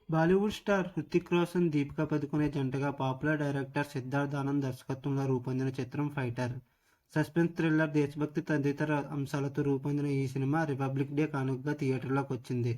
Bollywood star Hrithik Roshan, Deepika Padukone జంటగా popular director Siddharth Anand దర్శకత్వంలో రూపొందిన చిత్రం ఫైటర్. సస్పెన్స్ థ్రిల్లర్, దేశభక్తి తదితర అంశాలతో రూపొందిన ఈ సినిమా రిపబ్లిక్ డే కానుకగా థియేటర్లోకి వచ్చింది.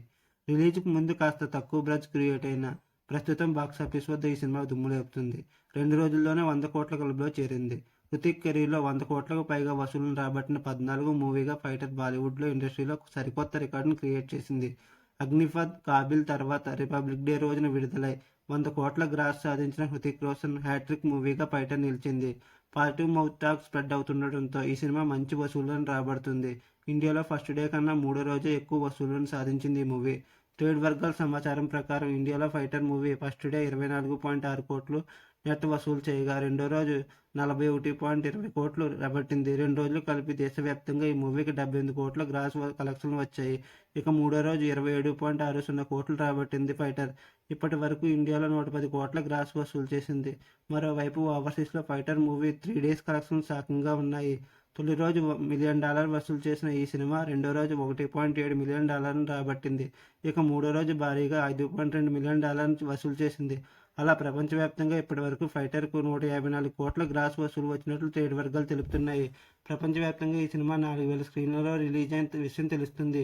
రిలీజ్కు ముందు కాస్త తక్కువ బజ్ క్రియేట్ అయినా ప్రస్తుతం బాక్సాఫీస్ వద్ద ఈ సినిమా దుమ్ములేపుతుంది. 2 రోజుల్లోనే 100 కోట్ల క్లబ్లో చేరింది. హృతిక్ కెరీర్లో 100 కోట్లకు పైగా వసూళ్లను రాబట్టిన 14వ మూవీగా ఫైటర్ బాలీవుడ్లో ఇండస్ట్రీలో సరికొత్త రికార్డును క్రియేట్ చేసింది. అగ్నిపథ్, కాబిల్ తర్వాత రిపబ్లిక్ డే రోజున విడుదలై 100 కోట్ల గ్రాస్ సాధించిన హృతిక్ రోషన్ హ్యాట్రిక్ మూవీగా ఫైటర్ నిలిచింది. పాజిటివ్ మౌత్ టాక్ స్ప్రెడ్ అవుతుండటంతో ఈ సినిమా మంచి వసూళ్లను రాబడుతుంది. ఇండియాలో ఫస్ట్ డే కన్నా మూడో రోజే ఎక్కువ వసూళ్లను సాధించింది ఈ మూవీ. ట్రేడ్ వర్గాల సమాచారం ప్రకారం ఇండియాలో ఫైటర్ మూవీ ఫస్ట్ డే 24.6 కోట్లు నెట్ వసూలు చేయగా రెండో రోజు 41.20 కోట్లు రాబట్టింది. 2 రోజులు కలిపి దేశవ్యాప్తంగా ఈ మూవీకి 78 కోట్ల గ్రాస్ కలెక్షన్లు వచ్చాయి. ఇక మూడో రోజు 27.60 కోట్లు రాబట్టింది ఫైటర్. ఇప్పటి వరకు ఇండియాలో 110 కోట్ల గ్రాస్ వసూలు చేసింది. మరోవైపు ఓవర్సీస్లో ఫైటర్ మూవీ 3 డేస్ కలెక్షన్స్ షాకింగ్గా ఉన్నాయి. తొలి రోజు $1 మిలియన్ వసూలు చేసిన ఈ సినిమా రెండో రోజు $1.7 మిలియన్ రాబట్టింది. ఇక మూడో రోజు భారీగా $5.2 మిలియన్ వసూలు చేసింది. అలా ప్రపంచవ్యాప్తంగా ఇప్పటివరకు ఫైటర్కు 154 కోట్ల గ్రాస్ వసూలు వచ్చినట్లు ట్రేడ్ వర్గాలు తెలుపుతున్నాయి. ప్రపంచవ్యాప్తంగా ఈ సినిమా 4,000 స్క్రీన్లలో రిలీజ్ అయిన విషయం తెలుస్తుంది.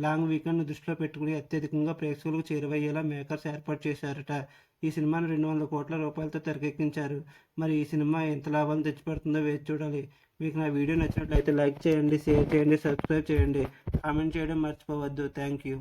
లాంగ్ వీకెండ్ను దృష్టిలో పెట్టుకుని అత్యధికంగా ప్రేక్షకులకు చేరువయ్యేలా మేకర్స్ ఏర్పాటు చేశారట. ఈ సినిమాను 200 కోట్ల రూపాయలతో తెరకెక్కించారు. మరి ఈ సినిమా ఎంత లాభాలు తెచ్చిపెడుతుందో వేచి చూడాలి. మీకు నా వీడియో నచ్చినట్లయితే లైక్ చేయండి, షేర్ చేయండి, సబ్స్క్రైబ్ చేయండి, కామెంట్ చేయడం మర్చిపోవద్దు. Thank you.